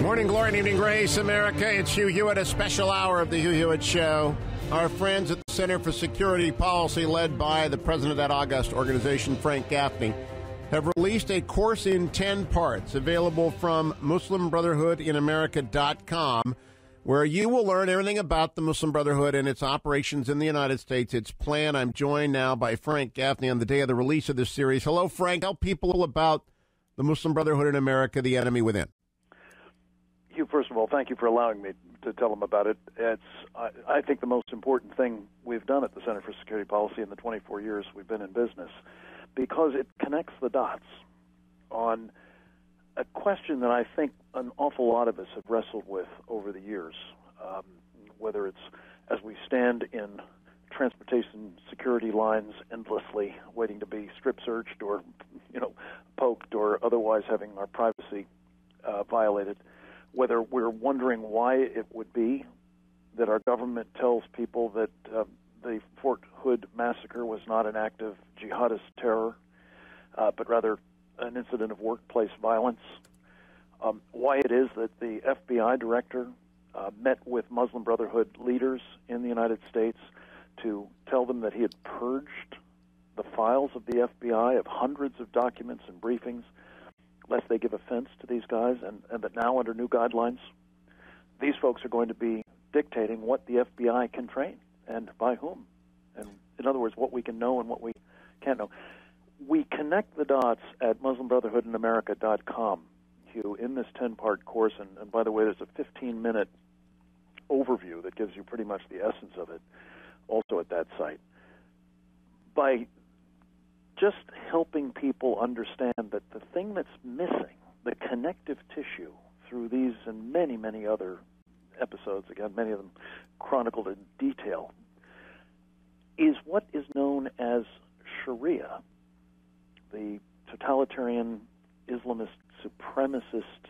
Morning glory and evening grace, America. It's Hugh Hewitt, a special hour of the Hugh Hewitt Show. Our friends at the Center for Security Policy, led by the president of that august organization, Frank Gaffney, have released a course in 10 parts available from MuslimBrotherhoodInAmerica.com, where you will learn everything about the Muslim Brotherhood and its operations in the United States, its plan. I'm joined now by Frank Gaffney on the day of the release of this series. Hello, Frank. Tell people about the Muslim Brotherhood in America, the enemy within. Hugh, first of all, thank you for allowing me to tell them about it. I think the most important thing we've done at the Center for Security Policy in the 24 years we've been in business, because it connects the dots on a question that I think an awful lot of us have wrestled with over the years, whether it's as we stand in transportation security lines endlessly waiting to be strip searched or, poked or otherwise having our privacy violated, whether we're wondering why it would be that our government tells people that the Fort Hood massacre was not an act of jihadist terror, but rather an incident of workplace violence, why it is that the FBI director met with Muslim Brotherhood leaders in the United States to tell them that he had purged the files of the FBI of hundreds of documents and briefings, lest they give offense to these guys, and that now under new guidelines, these folks are going to be dictating what the FBI can train and by whom. And in other words, what we can know and what we can't know. We connect the dots at MuslimBrotherhoodInAmerica.com, Hugh, in this 10-part course. And by the way, there's a 15-minute overview that gives you pretty much the essence of it also at that site. By just helping people understand that the thing that's missing, the connective tissue through these and many, many other episodes, again, many of them chronicled in detail, is what is known as Sharia, the totalitarian Islamist supremacist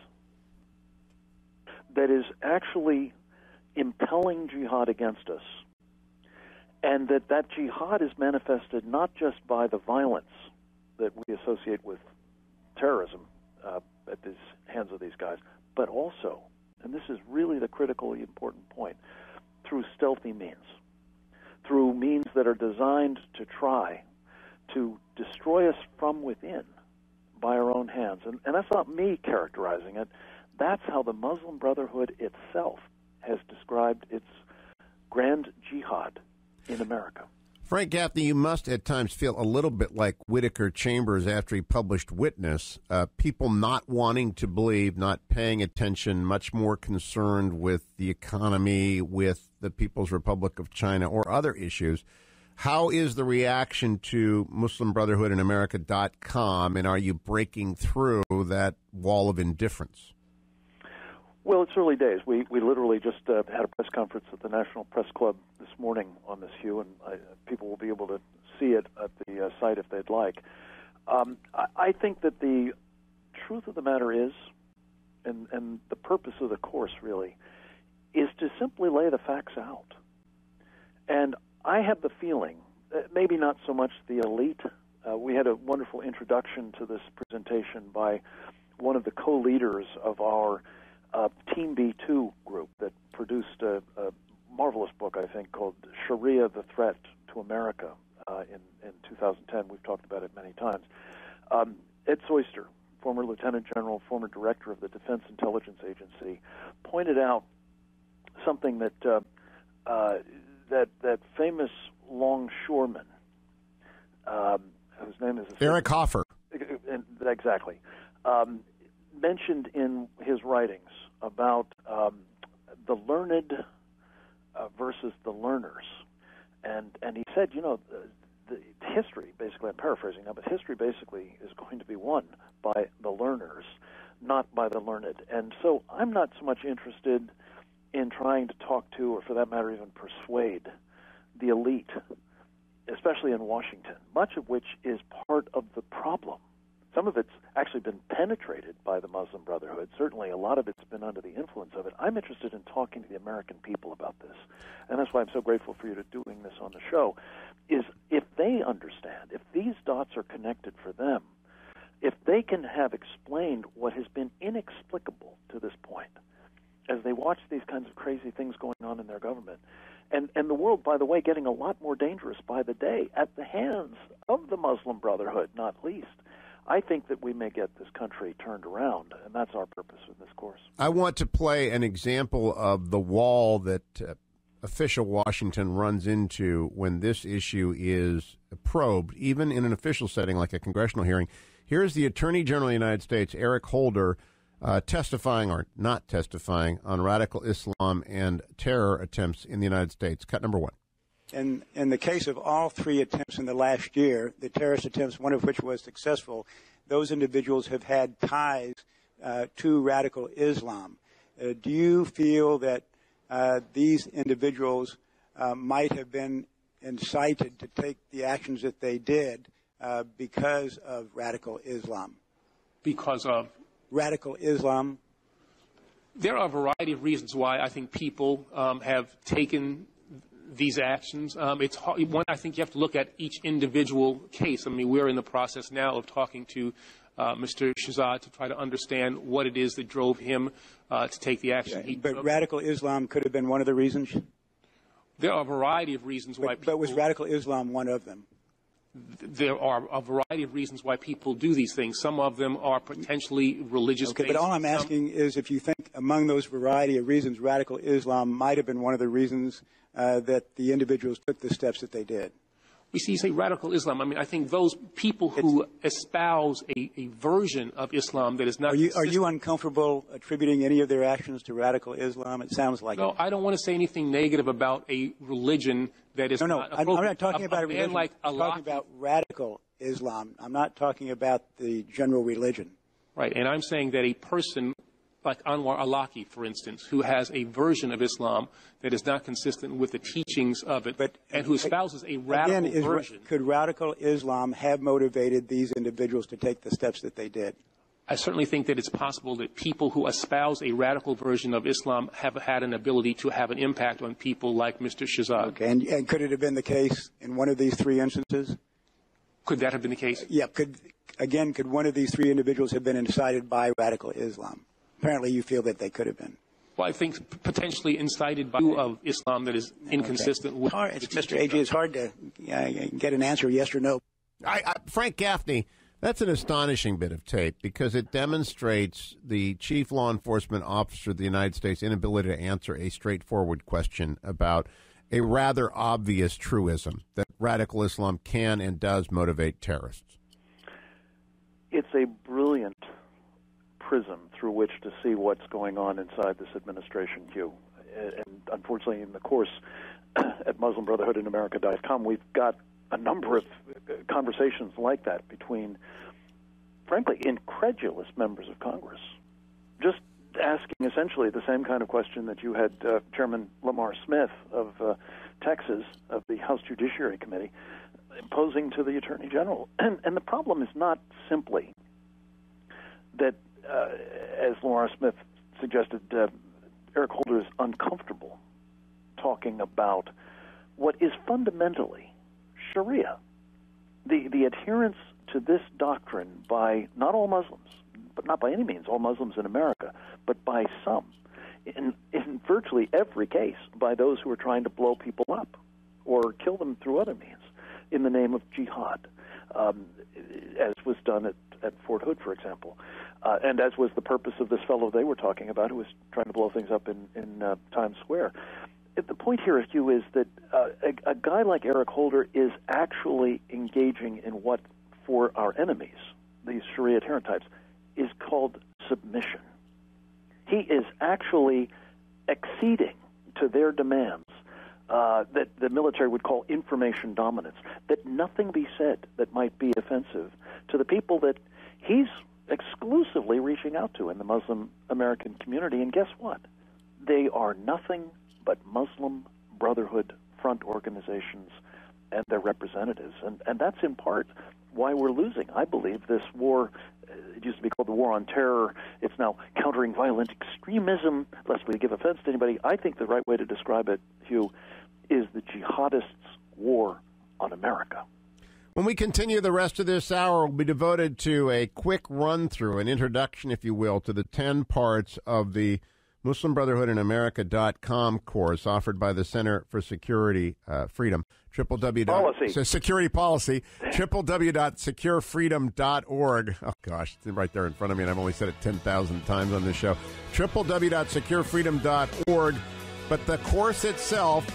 that is actually impelling jihad against us. And that jihad is manifested not just by the violence that we associate with terrorism at the hands of these guys, but also, and this is really the critically important point, through stealthy means, through means that are designed to try to destroy us from within by our own hands. And that's not me characterizing it. That's how the Muslim Brotherhood itself has described its grand jihad in America. Frank Gaffney, you must at times feel a little bit like Whittaker Chambers after he published Witness, people not wanting to believe, not paying attention, much more concerned with the economy, with the People's Republic of China, or other issues. How is the reaction to MuslimBrotherhoodInAmerica.com, and are you breaking through that wall of indifference? Well, it's early days. We literally just had a press conference at the National Press Club this morning on this, Hugh, and people will be able to see it at the site if they'd like. I think that the truth of the matter is, and the purpose of the course really, is to simply lay the facts out. And I have the feeling, maybe not so much the elite. We had a wonderful introduction to this presentation by one of the co-leaders of our Team B2 group that produced a marvelous book, I think, called Sharia, the Threat to America in 2010. We've talked about it many times. Ed Soyster, former Lieutenant General, former Director of the Defense Intelligence Agency, pointed out something that that famous longshoreman, whose name is Eric Hoffer. Exactly. Mentioned in his writings about the learned versus the learners. And he said, the history, basically, I'm paraphrasing now, but history basically is going to be won by the learners, not by the learned. And so I'm not so much interested in trying to talk to, or for that matter even persuade, the elite, especially in Washington, much of which is part of the problem. Some of it's actually been penetrated by the Muslim Brotherhood. Certainly a lot of it's been under the influence of it. I'm interested in talking to the American people about this, and that's why I'm so grateful for you to doing this on the show, is if they understand, if these dots are connected for them, if they can have explained what has been inexplicable to this point, as they watch these kinds of crazy things going on in their government. And the world, by the way, getting a lot more dangerous by the day at the hands of the Muslim Brotherhood, not least. I think that we may get this country turned around, and that's our purpose in this course. I want to play an example of the wall that official Washington runs into when this issue is probed, even in an official setting like a congressional hearing. Here's the Attorney General of the United States, Eric Holder, testifying or not testifying on radical Islam and terror attempts in the United States. Cut number one. In the case of all three attempts in the last year, the terrorist attempts, one of which was successful, those individuals have had ties to radical Islam. Do you feel that these individuals might have been incited to take the actions that they did because of radical Islam? Because of? Radical Islam. There are a variety of reasons why I think people have taken these actions. It's hard. One, I think you have to look at each individual case. I mean, we're in the process now of talking to Mr. Shahzad to try to understand what it is that drove him to take the action he took. But radical Islam could have been one of the reasons? There are a variety of reasons why people... But was radical Islam one of them? There are a variety of reasons why people do these things. Some of them are potentially religious-based. Okay, but all I'm asking is if you think among those variety of reasons, radical Islam might have been one of the reasons that the individuals took the steps that they did. We see you say radical Islam. I mean, I think those people who espouse a version of Islam that is not... Are you uncomfortable attributing any of their actions to radical Islam? It sounds like No, I don't want to say anything negative about a religion that is not appropriate. I'm not talking about a religion. Like I'm talking about radical Islam. I'm not talking about the general religion. Right, and I'm saying that a person like Anwar Awlaki, for instance, who has a version of Islam that is not consistent with the teachings of it, and who espouses a radical version. Could radical Islam have motivated these individuals to take the steps that they did? I certainly think that it's possible that people who espouse a radical version of Islam have had an ability to have an impact on people like Mr. Shahzad. Okay, and could it have been the case in one of these three instances? Could that have been the case? Yeah, could one of these three individuals have been incited by radical Islam? Apparently you feel that they could have been. Well, I think potentially incited by of Islam that is inconsistent with... Mr. A.J., it's hard to get an answer, yes or no. Frank Gaffney, that's an astonishing bit of tape because it demonstrates the chief law enforcement officer of the United States' inability to answer a straightforward question about a rather obvious truism that radical Islam can and does motivate terrorists. It's a brilliant prism through which to see what's going on inside this administration, Hugh. And unfortunately, in the course at MuslimBrotherhoodInAmerica.com, we've got a number of conversations like that between, frankly, incredulous members of Congress, just asking essentially the same kind of question that you had Chairman Lamar Smith of Texas, of the House Judiciary Committee, posing to the Attorney General. And the problem is not simply that, as Lamar Smith suggested, Eric Holder is uncomfortable talking about what is fundamentally Sharia. The adherence to this doctrine by not all Muslims, but not by any means all Muslims in America, but by some, in virtually every case, by those who are trying to blow people up or kill them through other means in the name of jihad, as was done at Fort Hood, for example, and as was the purpose of this fellow they were talking about who was trying to blow things up in Times Square. The point here, Hugh, is that a guy like Eric Holder is actually engaging in what, for our enemies, these Sharia adherent types, is called submission. He is actually acceding to their demands that the military would call information dominance, that nothing be said that might be offensive to the people that he's exclusively reaching out to in the Muslim American community. And guess what? They are nothing but Muslim Brotherhood front organizations and their representatives. And that's in part why we're losing, I believe, this war. It used to be called the War on Terror. It's now countering violent extremism, lest we give offense to anybody. I think the right way to describe it, Hugh, is the jihadists' war on America. When we continue, the rest of this hour will be devoted to a quick run-through, an introduction, if you will, to the 10 parts of the MuslimBrotherhoodInAmerica.com course offered by the Center for Security Freedom. Security Policy. www.securefreedom.org. Oh, gosh, it's right there in front of me, and I've only said it 10,000 times on this show. www.securefreedom.org. But the course itself,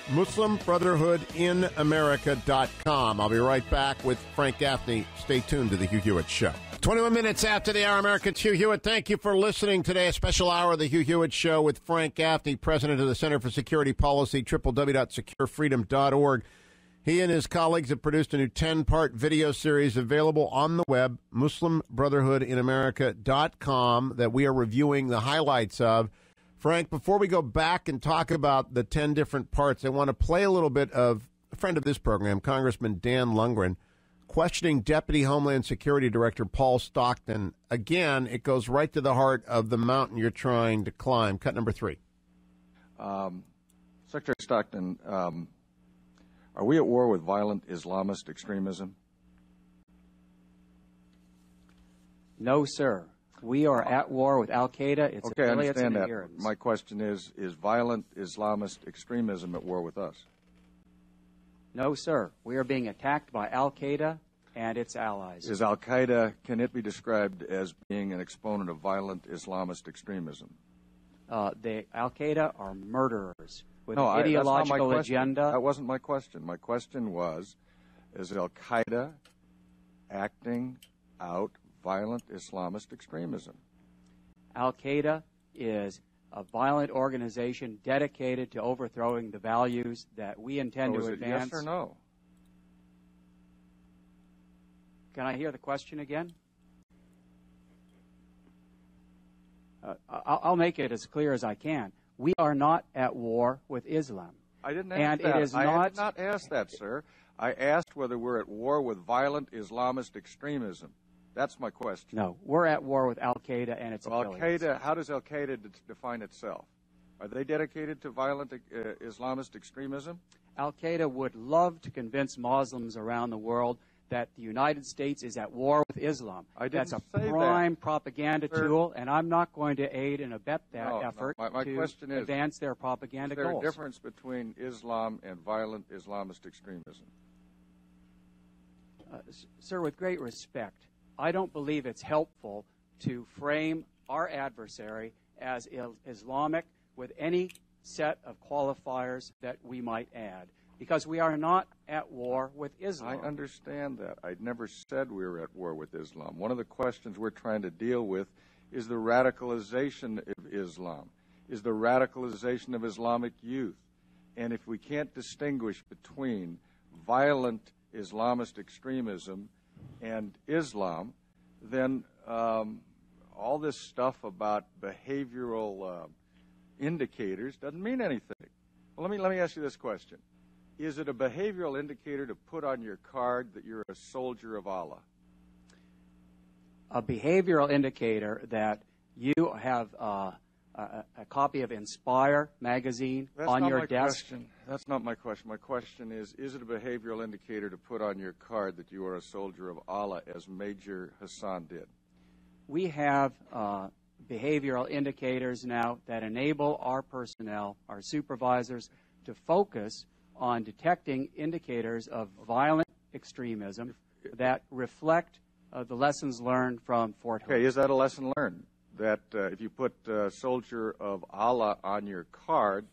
MuslimBrotherhoodInAmerica.com. I'll be right back with Frank Gaffney. Stay tuned to The Hugh Hewitt Show. 21 minutes after the hour, America, it's Hugh Hewitt. Thank you for listening today. A special hour of The Hugh Hewitt Show with Frank Gaffney, president of the Center for Security Policy, www.securefreedom.org. He and his colleagues have produced a new 10-part video series available on the web, MuslimBrotherhoodInAmerica.com, that we are reviewing the highlights of. Frank, before we go back and talk about the 10 different parts, I want to play a little bit of a friend of this program, Congressman Dan Lundgren, questioning Deputy Homeland Security Director Paul Stockton. Again, it goes right to the heart of the mountain you're trying to climb. Cut number 3. Secretary Stockton, are we at war with violent Islamist extremism? No, sir. We are at war with Al-Qaeda, its okay, affiliates I and understand adherents. that. My question is violent Islamist extremism at war with us? No, sir. We are being attacked by Al-Qaeda and its allies. Is Al-Qaeda, can it be described as being an exponent of violent Islamist extremism? The Al-Qaeda are murderers with No, an ideological that's not my question. agenda. That wasn't my question. My question was, is Al-Qaeda acting out violent Islamist extremism? Al-Qaeda is a violent organization dedicated to overthrowing the values that we intend to advance. Yes or no? Can I hear the question again? I'll make it as clear as I can. We are not at war with Islam. I didn't ask and that. It is I not, did not ask that, sir. I asked whether we're at war with violent Islamist extremism. That's my question. No, we're at war with Al-Qaeda and its affiliates. Al-Qaeda, how does Al-Qaeda define itself? Are they dedicated to violent Islamist extremism? Al-Qaeda would love to convince Muslims around the world that the United States is at war with Islam. That's a prime propaganda tool, and I'm not going to aid and abet that effort to advance their propaganda goals. Is there a difference between Islam and violent Islamist extremism? Sir, with great respect, I don't believe it's helpful to frame our adversary as Islamic with any set of qualifiers that we might add, because we are not at war with Islam. I understand that. I never said we were at war with Islam. One of the questions we're trying to deal with is the radicalization of Islam, is the radicalization of Islamic youth. And if we can't distinguish between violent Islamist extremism and Islam, then all this stuff about behavioral indicators doesn't mean anything. Well, let me ask you this question. Is it a behavioral indicator to put on your card that you're a soldier of Allah? A behavioral indicator that you have a copy of Inspire magazine on your desk? That's not my question. My question is it a behavioral indicator to put on your card that you are a soldier of Allah, as Major Hassan did? We have behavioral indicators now that enable our personnel, our supervisors, to focus on detecting indicators of violent extremism that reflect the lessons learned from Fort Hood. Okay, is that a lesson learned? That if you put Soldier of Allah on your card,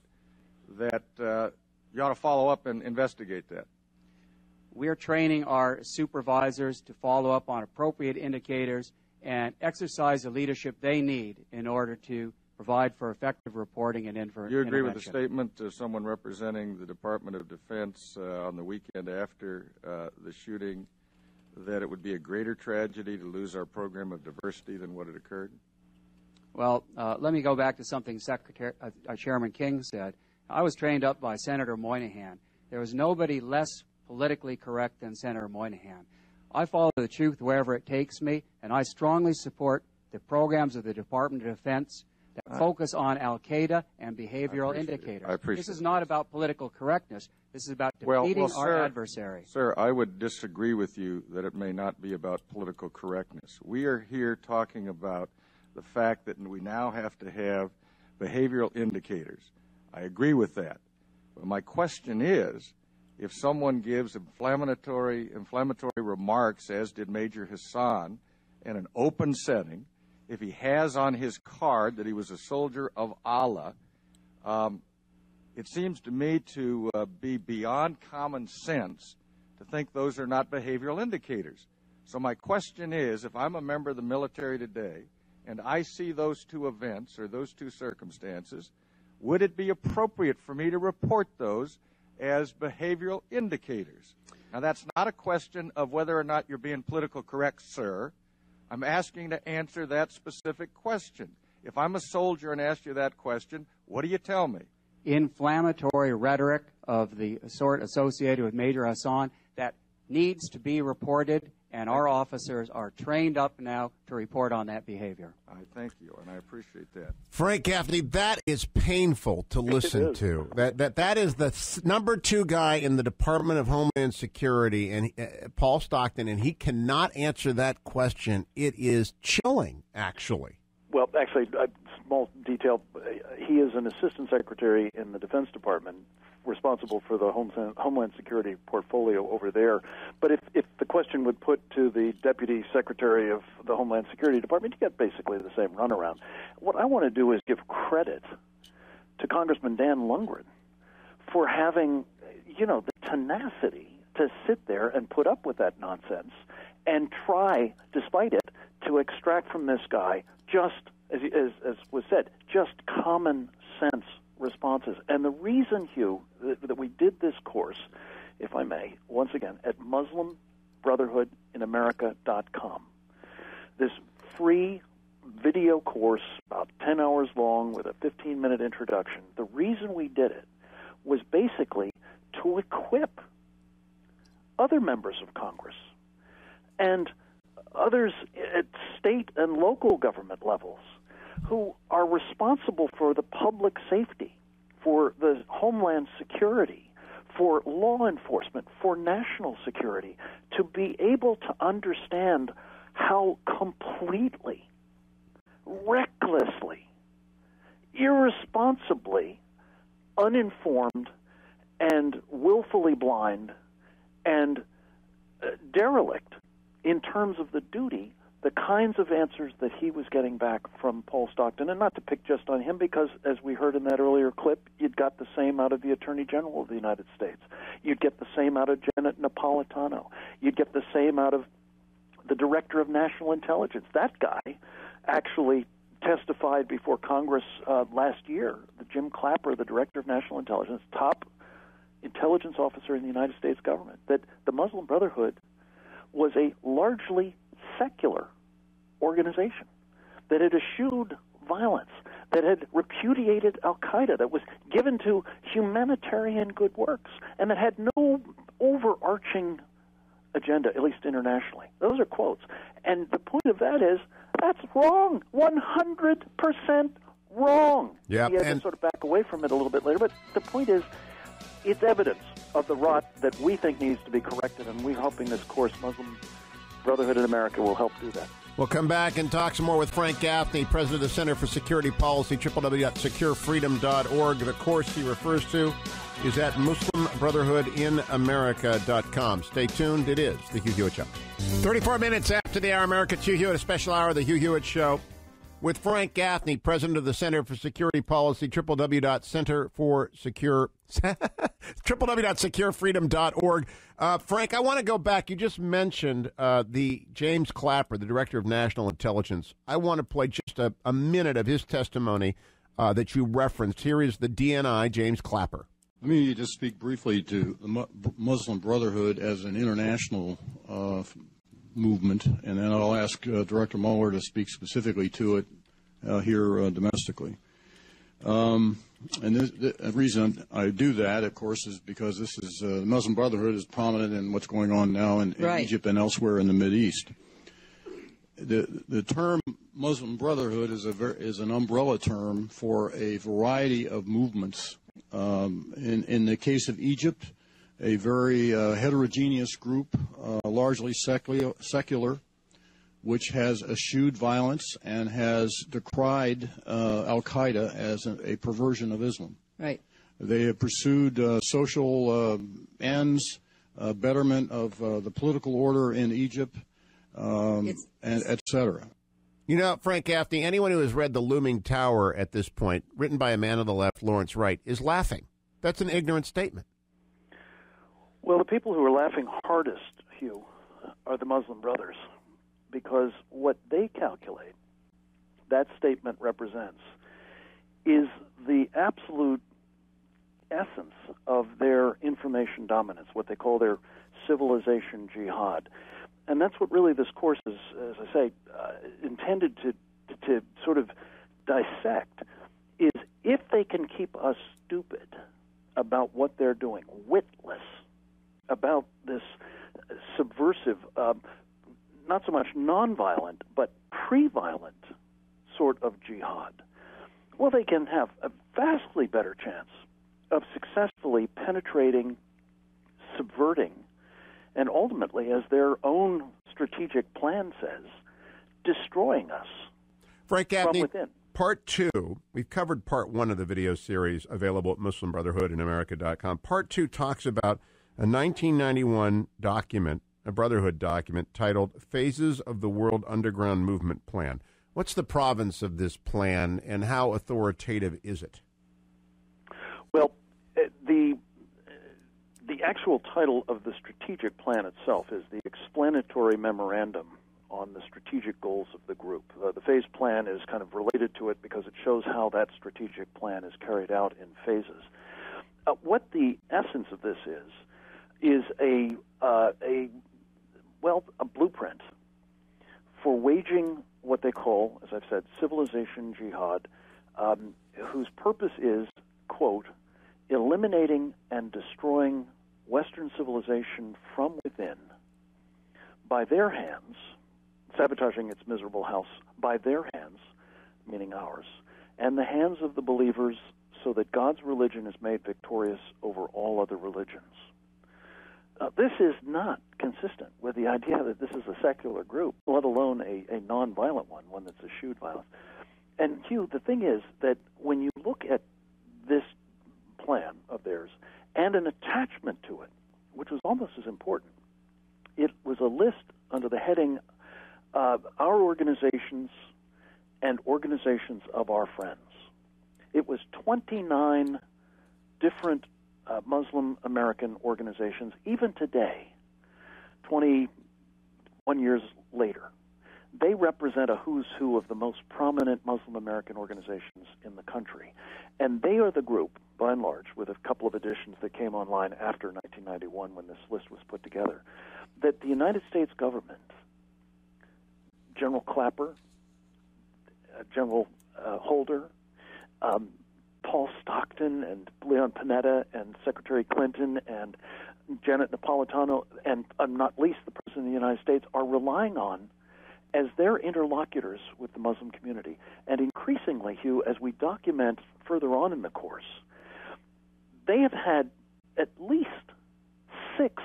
that you ought to follow up and investigate that? We're training our supervisors to follow up on appropriate indicators and exercise the leadership they need in order to provide for effective reporting and intervention. You agree with the statement of someone representing the Department of Defense on the weekend after the shooting that it would be a greater tragedy to lose our program of diversity than what had occurred? Well, let me go back to something Chairman King said. I was trained up by Senator Moynihan. There was nobody less politically correct than Senator Moynihan. I follow the truth wherever it takes me, and I strongly support the programs of the Department of Defense that focus on Al-Qaeda and behavioral indicators. This is not about political correctness. This is about defeating our adversary. Sir, I would disagree with you that it may not be about political correctness. We are here talking about the fact that we now have to have behavioral indicators. I agree with that. But my question is, if someone gives inflammatory remarks, as did Major Hassan, in an open setting, if he has on his card that he was a soldier of Allah, it seems to me to be beyond common sense to think those are not behavioral indicators. So my question is, if I'm a member of the military today and I see those two events or those two circumstances, would it be appropriate for me to report those as behavioral indicators? Now, that's not a question of whether or not you're being politically correct, sir. I'm asking to answer that specific question. If I'm a soldier and ask you that question, what do you tell me? Inflammatory rhetoric of the sort associated with Major Hassan that needs to be reported, and our officers are trained up now to report on that behavior. I thank you, and I appreciate that. Frank Gaffney, that is painful to listen to. That is the number 2 guy in the Department of Homeland Security, and Paul Stockton, and he cannot answer that question. It is chilling, actually. Well, actually, a small detail. He is an assistant secretary in the Defense Department, responsible for the Homeland Security portfolio over there. But if the question would put to the Deputy Secretary of the Homeland Security Department, you get basically the same runaround. What I want to do is give credit to Congressman Dan Lundgren for having, the tenacity to sit there and put up with that nonsense and try, despite it, to extract from this guy just, as was said, just common sense responses. And the reason, Hugh, that we did this course, if I may, once again, at MuslimBrotherhoodInAmerica.com, this free video course, about 10 hours long with a 15-minute introduction, the reason we did it was basically to equip other members of Congress and others at state and local government levels who are responsible for the public safety, for the homeland security, for law enforcement, for national security, to be able to understand how completely, recklessly, irresponsibly, uninformed, and willfully blind and derelict in terms of the duty, the kinds of answers that he was getting back from Paul Stockton, and not to pick just on him because, as we heard in that earlier clip, you'd got the same out of the Attorney General of the United States. You'd get the same out of Janet Napolitano. You'd get the same out of the Director of National Intelligence. That guy actually testified before Congress last year, Jim Clapper, the Director of National Intelligence, top intelligence officer in the United States government, that the Muslim Brotherhood was a largely secular organization that had eschewed violence, that had repudiated al-Qaeda, that was given to humanitarian good works, and that had no overarching agenda, at least internationally. Those are quotes. And the point of that is, that's wrong, 100% wrong. Yep. He had to sort of back away from it a little bit later, but the point is, it's evidence of the rot that we think needs to be corrected, and we're hoping this course, Muslim Brotherhood in America, will help do that. We'll come back and talk some more with Frank Gaffney, president of the Center for Security Policy, www.securefreedom.org. The course he refers to is at MuslimBrotherhoodInAmerica.com. Stay tuned. It is The Hugh Hewitt Show. 34 minutes after the hour, America, Hugh Hewitt, a special hour of The Hugh Hewitt Show with Frank Gaffney, president of the Center for Security Policy, www.securefreedom.org. Frank, I want to go back. You just mentioned the James Clapper, the Director of National Intelligence. I want to play just a minute of his testimony that you referenced. Here is the DNI, James Clapper. Let me just speak briefly to the Muslim Brotherhood as an international movement, and then I'll ask Director Mueller to speak specifically to it here domestically. And the reason I do that, of course, is because this is the Muslim Brotherhood is prominent in what's going on now in Egypt and elsewhere in the Mideast. The term Muslim Brotherhood is an umbrella term for a variety of movements. In the case of Egypt, a very heterogeneous group, largely secular. which has eschewed violence and has decried al-Qaeda as a perversion of Islam. Right. They have pursued social ends, betterment of the political order in Egypt, and et cetera. You know, Frank Gaffney, anyone who has read The Looming Tower at this point, written by a man of the left, Lawrence Wright, is laughing. That's an ignorant statement. Well, the people who are laughing hardest, Hugh, are the Muslim Brothers, because what they calculate, that statement represents, is the absolute essence of their information dominance, what they call their civilization jihad. And that's what really this course is, as I say, intended to sort of dissect, is if they can keep us stupid about what they're doing, witless about this subversive, not so much nonviolent, but pre-violent sort of jihad, well, they can have a vastly better chance of successfully penetrating, subverting, and ultimately, as their own strategic plan says, destroying us Frank Gaffney, from within. Part 2, we've covered Part 1 of the video series available at Muslim Brotherhood in America.com. Part 2 talks about a 1991 document, a Brotherhood document, titled Phases of the World Underground Movement Plan. What's the province of this plan, and how authoritative is it? Well, the actual title of the strategic plan itself is the Explanatory Memorandum on the Strategic Goals of the Group. The phase plan is kind of related to it because it shows how that strategic plan is carried out in phases. What the essence of this is a blueprint for waging what they call, as I've said, civilization jihad, whose purpose is, quote, eliminating and destroying Western civilization from within by their hands, sabotaging its miserable house by their hands, meaning ours, and the hands of the believers, so that God's religion is made victorious over all other religions. This is not consistent with the idea that this is a secular group, let alone a nonviolent one that's eschewed violence. And Hugh, the thing is that when you look at this plan of theirs and an attachment to it, which was almost as important, it was a list under the heading our organizations and organizations of our friends. It was 29 different Muslim American organizations, even today, 21 years later. They represent a who's who of the most prominent Muslim American organizations in the country. And they are the group, by and large, with a couple of additions that came online after 1991 when this list was put together, that the United States government, General Clapper, General Holder, Paul Stockton and Leon Panetta and Secretary Clinton and Janet Napolitano and not least the President of the United States are relying on as their interlocutors with the Muslim community. And increasingly, Hugh, as we document further on in the course, they have had at least 6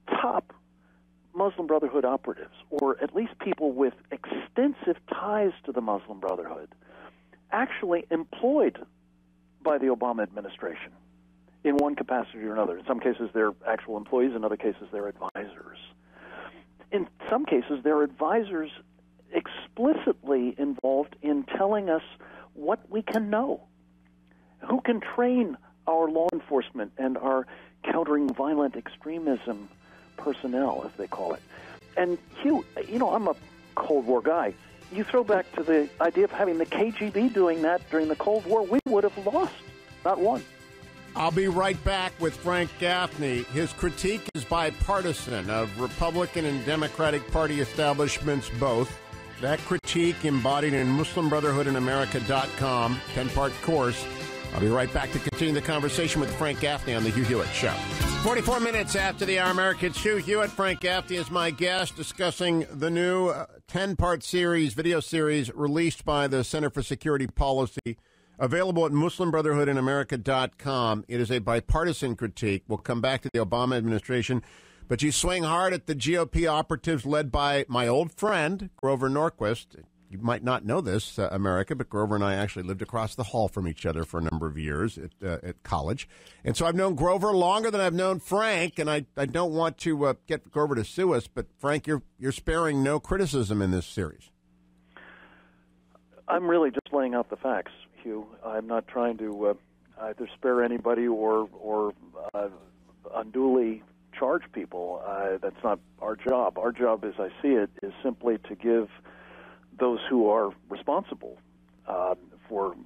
top Muslim Brotherhood operatives, or at least people with extensive ties to the Muslim Brotherhood, actually employed by the Obama administration in one capacity or another. In some cases, they're actual employees. In other cases, they're advisors. In some cases, they're advisors explicitly involved in telling us what we can know, who can train our law enforcement and our countering violent extremism personnel, as they call it. And Hugh, you know, I'm a Cold War guy. You throw back to the idea of having the KGB doing that during the Cold War, we would have lost, not won. I'll be right back with Frank Gaffney. His critique is bipartisan of Republican and Democratic Party establishments both. That critique embodied in MuslimBrotherhoodInAmerica.com, 10-part course. I'll be right back to continue the conversation with Frank Gaffney on The Hugh Hewitt Show. 44 minutes after the hour mark, it's Hugh Hewitt. Frank Gaffney is my guest, discussing the new 10-part series, video series, released by the Center for Security Policy, available at MuslimBrotherhoodInAmerica.com. It is a bipartisan critique. We'll come back to the Obama administration. But you swing hard at the GOP operatives led by my old friend, Grover Norquist. You might not know this, America, but Grover and I actually lived across the hall from each other for a number of years at college. And so I've known Grover longer than I've known Frank, and I don't want to get Grover to sue us, but Frank, you're sparing no criticism in this series. I'm really just laying out the facts, Hugh. I'm not trying to either spare anybody or unduly charge people. That's not our job. Our job, as I see it, is simply to give those who are responsible for,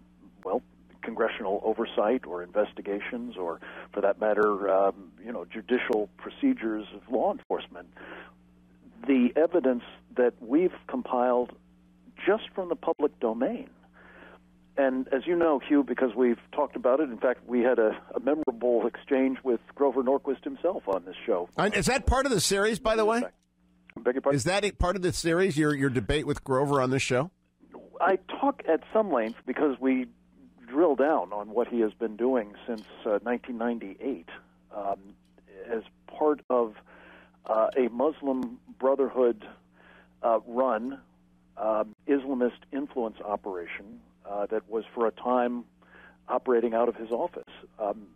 congressional oversight or investigations, or, for that matter, judicial procedures of law enforcement, the evidence that we've compiled just from the public domain. And as you know, Hugh, because we've talked about it, in fact, we had a memorable exchange with Grover Norquist himself on this show. Is that part of the series, by the way? Beg your pardon? Is that part of the series, your debate with Grover on this show? I talk at some length because we drill down on what he has been doing since 1998 as part of a Muslim Brotherhood run Islamist influence operation that was for a time operating out of his office,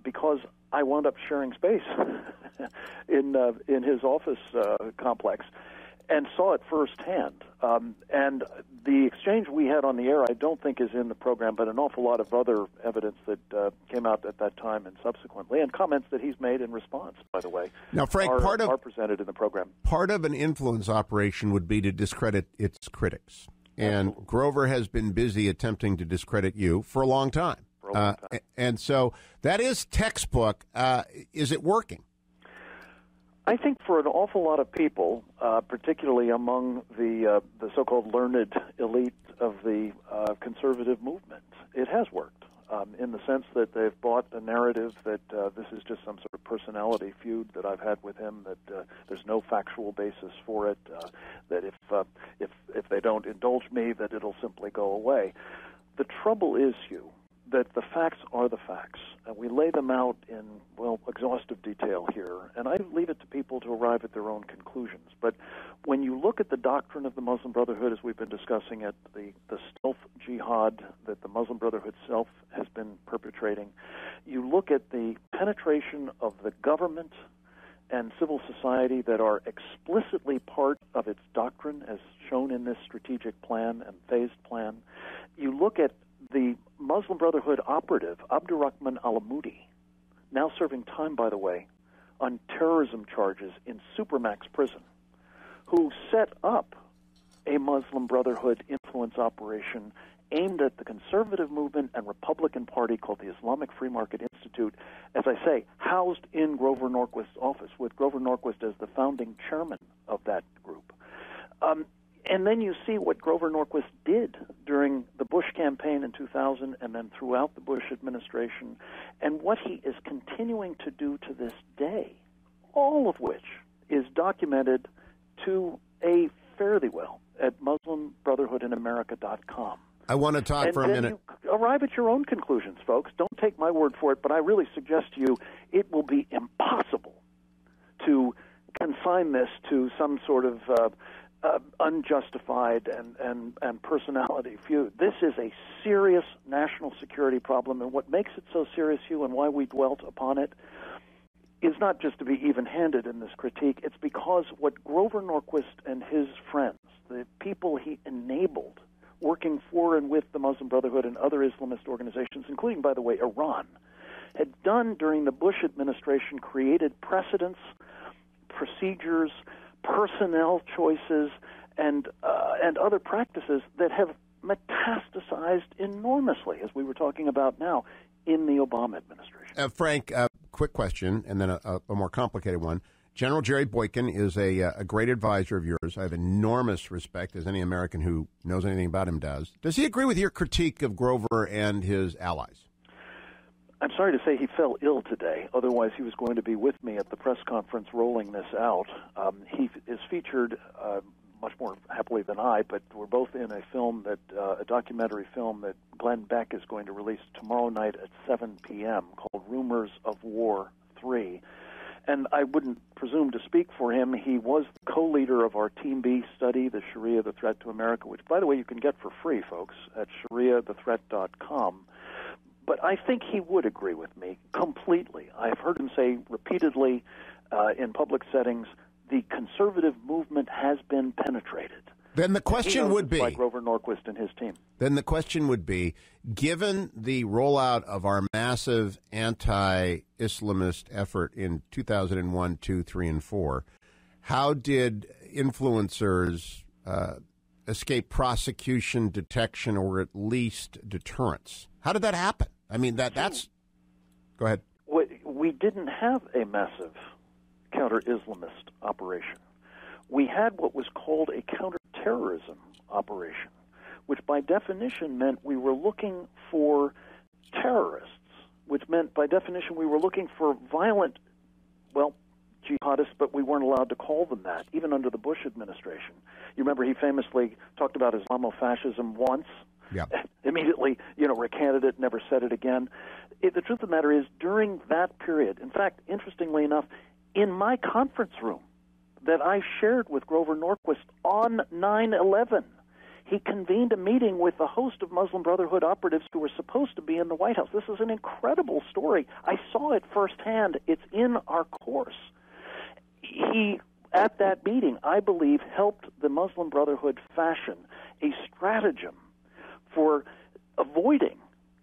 because I wound up sharing space in his office complex and saw it firsthand. And the exchange we had on the air, I don't think is in the program, but an awful lot of other evidence that came out at that time and subsequently, and comments that he's made in response, by the way, now, Frank, are presented in the program. Part of an influence operation would be to discredit its critics. And Absolutely. Grover has been busy attempting to discredit you for a long time. And so that is textbook. Is it working? I think for an awful lot of people, particularly among the so-called learned elite of the conservative movement, it has worked in the sense that they've bought a narrative that this is just some sort of personality feud that I've had with him, that there's no factual basis for it, that if they don't indulge me, that it'll simply go away. The trouble is, Hugh, that the facts are the facts, and we lay them out in, exhaustive detail here, and I leave it to people to arrive at their own conclusions. But when you look at the doctrine of the Muslim Brotherhood, as we've been discussing it, the stealth jihad that the Muslim Brotherhood itself has been perpetrating, you look at the penetration of the government and civil society that are explicitly part of its doctrine, as shown in this strategic plan and phased plan, you look at the Muslim Brotherhood operative, Abdurrahman al-Amoudi, now serving time, by the way, on terrorism charges in Supermax prison, who set up a Muslim Brotherhood influence operation aimed at the conservative movement and Republican Party called the Islamic Free Market Institute, as I say, housed in Grover Norquist's office, with Grover Norquist as the founding chairman of that group. And then you see what Grover Norquist did during the Bush campaign in 2000 and then throughout the Bush administration, and what he is continuing to do to this day, all of which is documented to a fairly well at MuslimBrotherhoodinAmerica.com. I want to talk for a minute. You arrive at your own conclusions, folks. Don't take my word for it, but I really suggest to you it will be impossible to consign this to some sort of unjustified and personality feud. This is a serious national security problem, and what makes it so serious, Hugh, and why we dwelt upon it, is not just to be even-handed in this critique. It's because what Grover Norquist and his friends, the people he enabled working for and with the Muslim Brotherhood and other Islamist organizations, including, by the way, Iran, had done during the Bush administration, created precedents, procedures, personnel choices, and other practices that have metastasized enormously, as we were talking about now, in the Obama administration. Frank, quick question, and then a more complicated one. General Jerry Boykin is a great advisor of yours. I have enormous respect, as any American who knows anything about him does. Does he agree with your critique of Grover and his allies? I'm sorry to say he fell ill today. Otherwise, he was going to be with me at the press conference rolling this out. He is featured much more happily than I, but we're both in a film a documentary film that Glenn Beck is going to release tomorrow night at 7 p.m. called Rumors of War 3. And I wouldn't presume to speak for him. He was the co-leader of our Team B study, the Sharia, the Threat to America, which, by the way, you can get for free, folks, at shariathethreat.com. But I think he would agree with me completely. I've heard him say repeatedly in public settings, the conservative movement has been penetrated. Then the question would be, by Grover Norquist and his team. Then the question would be, given the rollout of our massive anti-Islamist effort in 2001, 2, 3, and 4, how did influencers escape prosecution, detection, or at least deterrence? How did that happen? I mean, that's... Go ahead. We didn't have a massive counter-Islamist operation. We had what was called a counterterrorism operation, which by definition meant we were looking for terrorists, which meant by definition we were looking for violent, jihadists, but we weren't allowed to call them that, even under the Bush administration. You remember he famously talked about Islamofascism once, immediately, recanted it, never said it again. The truth of the matter is, during that period, in fact, interestingly enough, in my conference room that I shared with Grover Norquist on 9/11, he convened a meeting with a host of Muslim Brotherhood operatives who were supposed to be in the White House. This is an incredible story. I saw it firsthand. It's in our course. He, at that meeting, I believe, helped the Muslim Brotherhood fashion a stratagem for avoiding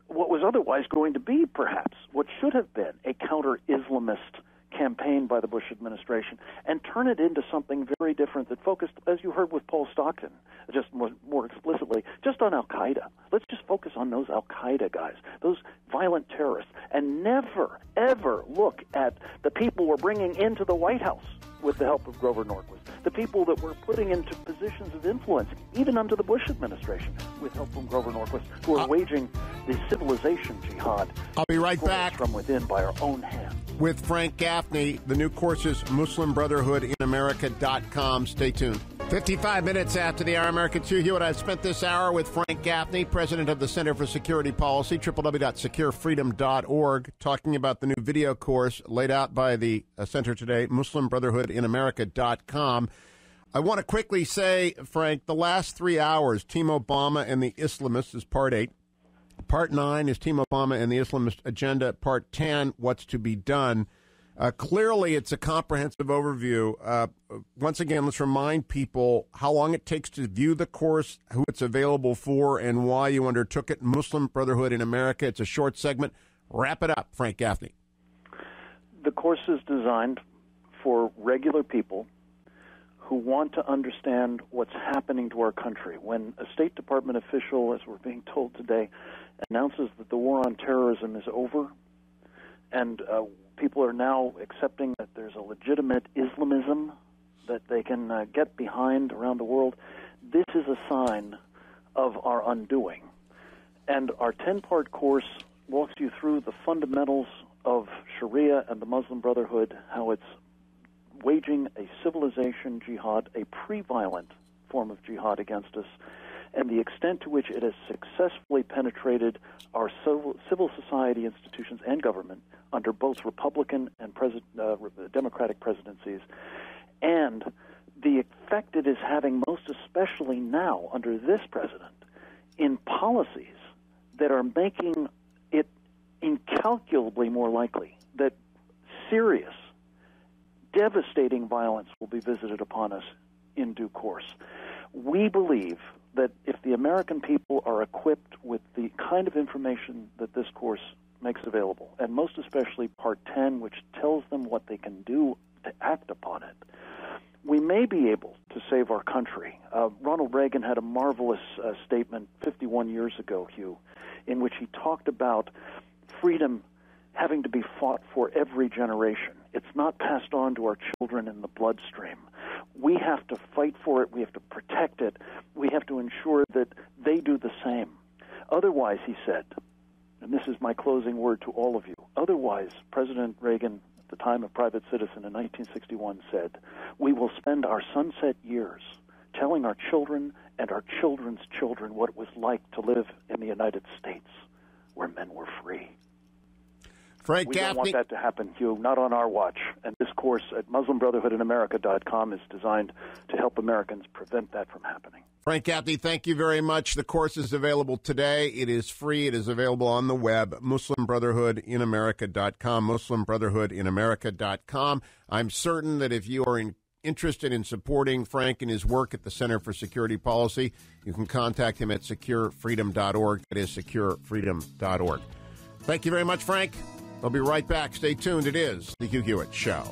what was otherwise going to be, perhaps, what should have been a counter-Islamist campaign by the Bush administration, and turn it into something very different that focused, as you heard with Paul Stockton, just more explicitly, just on Al-Qaeda. Let's just focus on those Al-Qaeda guys, those violent terrorists, and never, ever look at the people we're bringing into the White House with the help of Grover Norquist, the people that we're putting into positions of influence, even under the Bush administration, with help from Grover Norquist, who are waging the civilization jihad. I'll be right back. From within by our own hands. With Frank Gaffney. The new course is MuslimBrotherhoodInAmerica.com. Stay tuned. 55 minutes after the hour, American Hugh Hewitt. I've spent this hour with Frank Gaffney, president of the Center for Security Policy, www.securefreedom.org, talking about the new video course laid out by the center today, MuslimBrotherhoodInAmerica.com. I want to quickly say, Frank, the last 3 hours, Team Obama and the Islamists is Part 8. Part 9 is Team Obama and the Islamist Agenda. Part 10, What's to be Done. Clearly, it's a comprehensive overview. Once again, let's remind people how long it takes to view the course, who it's available for, and why you undertook it. Muslim Brotherhood in America. It's a short segment. Wrap it up, Frank Gaffney. The course is designed for regular people who want to understand what's happening to our country. When a State Department official, as we're being told today, announces that the war on terrorism is over, and people are now accepting that there's a legitimate Islamism that they can get behind around the world, this is a sign of our undoing. And our 10-part course walks you through the fundamentals of Sharia and the Muslim Brotherhood, how it's waging a civilization jihad, a pre-violent form of jihad against us, and the extent to which it has successfully penetrated our civil society institutions and government under both Republican and Democratic presidencies, and the effect it is having most especially now under this president in policies that are making it incalculably more likely that serious, devastating violence will be visited upon us in due course. We believe that if the American people are equipped with the kind of information that this course makes available, and most especially Part 10, which tells them what they can do to act upon it, we may be able to save our country. Ronald Reagan had a marvelous statement 51 years ago, Hugh, in which he talked about freedom having to be fought for every generation. It's not passed on to our children in the bloodstream. We have to fight for it. We have to protect it. We have to ensure that they do the same. Otherwise, he said, and this is my closing word to all of you, otherwise, President Reagan, at the time a private citizen in 1961, said, we will spend our sunset years telling our children and our children's children what it was like to live in the United States, where men were free. Frank We Gaffney. don't want that to happen, Hugh, not on our watch. And this course at MuslimBrotherhoodinAmerica.com is designed to help Americans prevent that from happening. Frank Gaffney, thank you very much. The course is available today. It is free. It is available on the web, MuslimBrotherhoodinAmerica.com, MuslimBrotherhoodinAmerica.com. I'm certain that if you are interested in supporting Frank and his work at the Center for Security Policy, you can contact him at securefreedom.org. That is securefreedom.org. Thank you very much, Frank. I'll be right back. Stay tuned. It is The Hugh Hewitt Show.